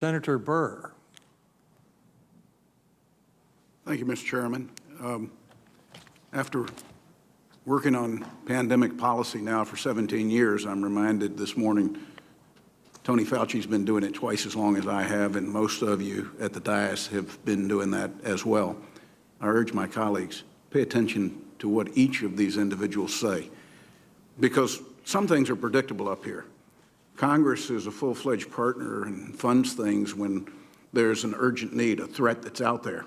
Senator Burr. Thank you, Mr. Chairman. After working on pandemic policy now for 17 years, I'm reminded this morning Tony Fauci's been doing it twice as long as I have, and most of you at the dais have been doing that as well. I urge my colleagues, pay attention to what each of these individuals say, because some things are predictable up here. Congress is a full-fledged partner and funds things when there's an urgent need, a threat that's out there.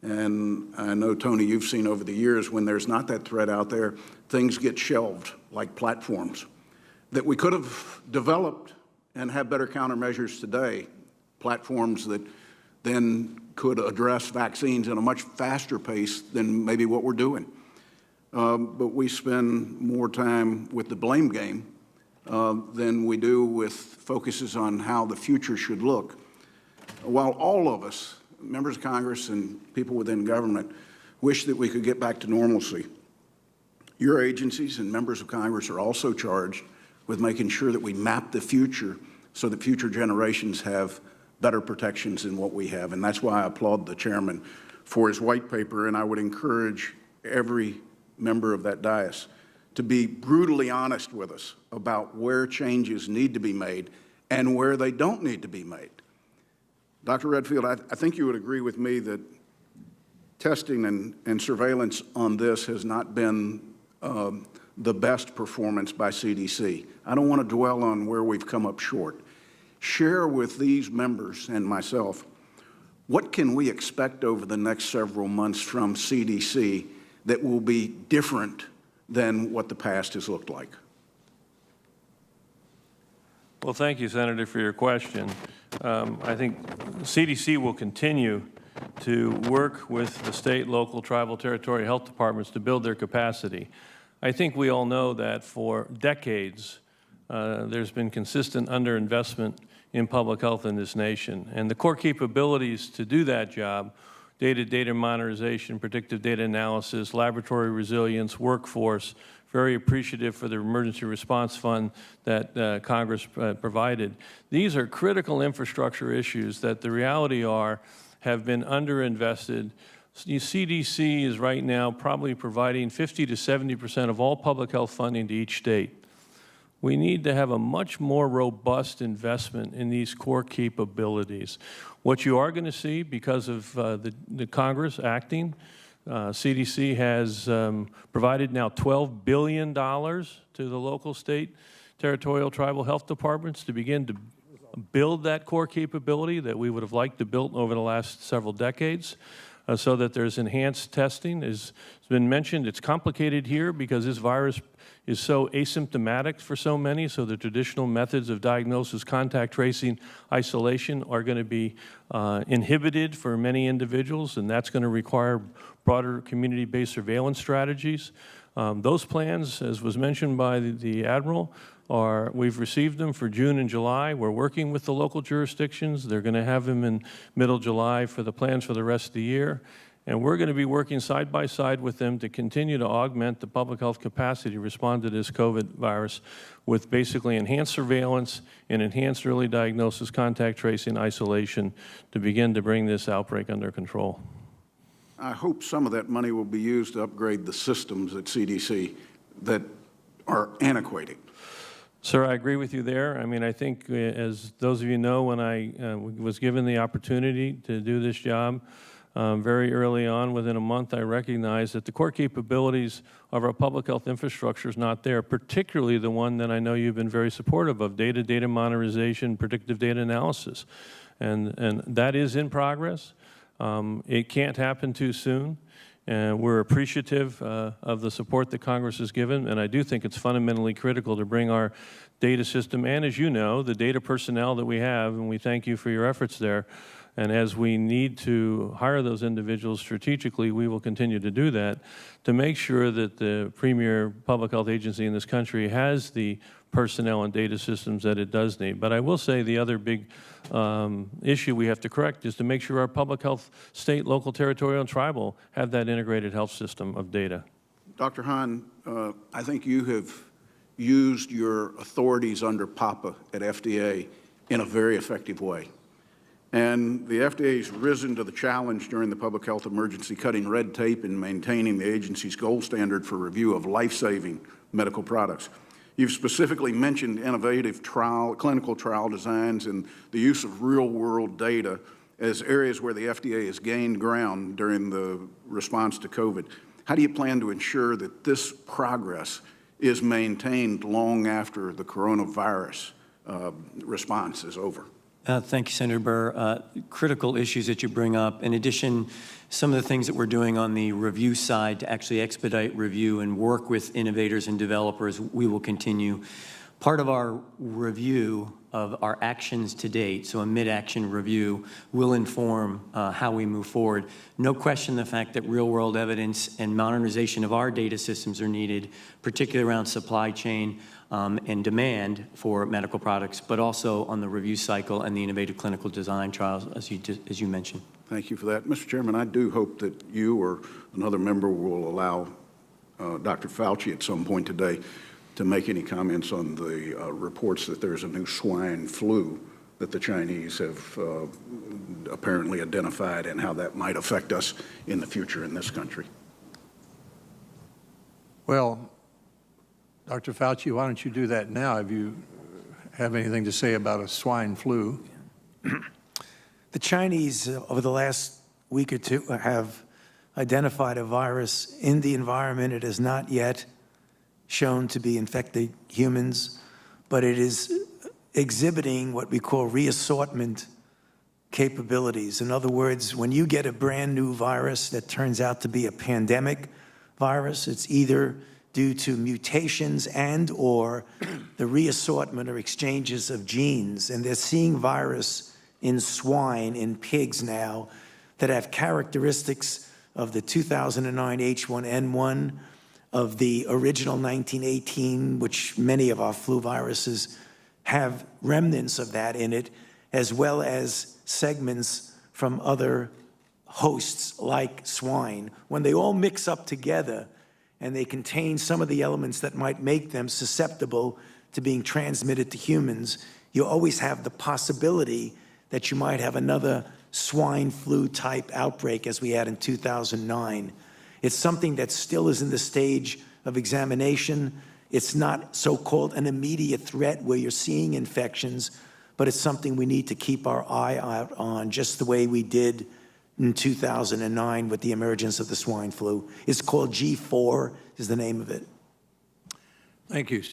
And I know, Tony, you've seen over the years when there's not that threat out there, things get shelved, like platforms that we could have developed and have better countermeasures today, platforms that then could address vaccines at a much faster pace than maybe what we're doing. But we spend more time with the blame game than we do with focuses on how the future should look. While all of us, members of Congress and people within government, wish that we could get back to normalcy, your agencies and members of Congress are also charged with making sure that we map the future so that future generations have better protections than what we have. And that's why I applaud the chairman for his white paper, and I would encourage every member of that dais to be brutally honest with us about where changes need to be made and where they don't need to be made. Dr. Redfield, I think you would agree with me that testing and surveillance on this has not been the best performance by CDC. I don't want to dwell on where we've come up short. Share with these members and myself, what can we expect over the next several months from CDC that will be different than what the past has looked like? Well, thank you, Senator, for your question. I think CDC will continue to work with the state, local, tribal, territorial health departments to build their capacity. I think we all know that for decades, there's been consistent underinvestment in public health in this nation. And the core capabilities to do that job, data monitorization, predictive data analysis, laboratory resilience, workforce, very appreciative for the emergency response fund that Congress provided. These are critical infrastructure issues that the reality are have been underinvested. CDC is right now probably providing 50 to 70% of all public health funding to each state. We need to have a much more robust investment in these core capabilities. What you are going to see because of the Congress acting, CDC has provided now $12 billion to the local, state, territorial, tribal health departments to begin to build that core capability that we would have liked to build over the last several decades. So that there's enhanced testing. As has been mentioned, it's complicated here because this virus is so asymptomatic for so many, so the traditional methods of diagnosis, contact tracing, isolation are going to be inhibited for many individuals, and that's going to require broader community-based surveillance strategies. Those plans, as was mentioned by the Admiral, we've received them for June and July. We're working with the local jurisdictions. They're going to have them in middle July for the plans for the rest of the year. And we're going to be working side by side with them to continue to augment the public health capacity to respond to this COVID virus with basically enhanced surveillance and enhanced early diagnosis, contact tracing, isolation to begin to bring this outbreak under control. I hope some of that money will be used to upgrade the systems at CDC that are antiquated. Sir, I agree with you there. I mean, I think as those of you know, when I was given the opportunity to do this job, very early on, within a month, I recognized that the core capabilities of our public health infrastructure is not there, particularly the one that I know you've been very supportive of, data monitorization, predictive data analysis. And that is in progress. It can't happen too soon. And we're appreciative of the support that Congress has given, and I do think it's fundamentally critical to bring our data system, and as you know, the data personnel that we have, and we thank you for your efforts there. And as we need to hire those individuals strategically, we will continue to do that to make sure that the premier public health agency in this country has the personnel and data systems that it does need. But I will say the other big issue we have to correct is to make sure our public health, state, local, territorial, and tribal have that integrated health system of data. Dr. Hahn, I think you have used your authorities under PAPA at FDA in a very effective way. And the FDA's risen to the challenge during the public health emergency, cutting red tape and maintaining the agency's gold standard for review of life-saving medical products. You've specifically mentioned innovative clinical trial designs and the use of real-world data as areas where the FDA has gained ground during the response to COVID. How do you plan to ensure that this progress is maintained long after the coronavirus response is over? Thank you, Senator Burr. Critical issues that you bring up. In addition, some of the things that we're doing on the review side to actually expedite review and work with innovators and developers, we will continue. Part of our review of our actions to date, so a mid-action review, will inform how we move forward. No question the fact that real-world evidence and modernization of our data systems are needed, particularly around supply chain and demand for medical products, but also on the review cycle and the innovative clinical design trials, as you mentioned. Thank you for that. Mr. Chairman, I do hope that you or another member will allow Dr. Fauci at some point today to make any comments on the reports that there's a new swine flu that the Chinese have apparently identified and how that might affect us in the future in this country. Well, Dr. Fauci, why don't you do that now if you have anything to say about a swine flu? The Chinese, over the last week or two, have identified a virus in the environment. It has not yet shown to be infecting humans, but it is exhibiting what we call reassortment capabilities. In other words, when you get a brand new virus that turns out to be a pandemic virus, it's either due to mutations and or the reassortment or exchanges of genes. And they're seeing virus in swine, in pigs now, that have characteristics of the 2009 H1N1, of the original 1918, which many of our flu viruses have remnants of that in it, as well as segments from other hosts like swine. When they all mix up together and they contain some of the elements that might make them susceptible to being transmitted to humans, you always have the possibility that you might have another swine flu type outbreak as we had in 2009. It's something that still is in the stage of examination. It's not so-called an immediate threat where you're seeing infections, but it's something we need to keep our eye out on, just the way we did in 2009 with the emergence of the swine flu. It's called G4 is the name of it. Thank you.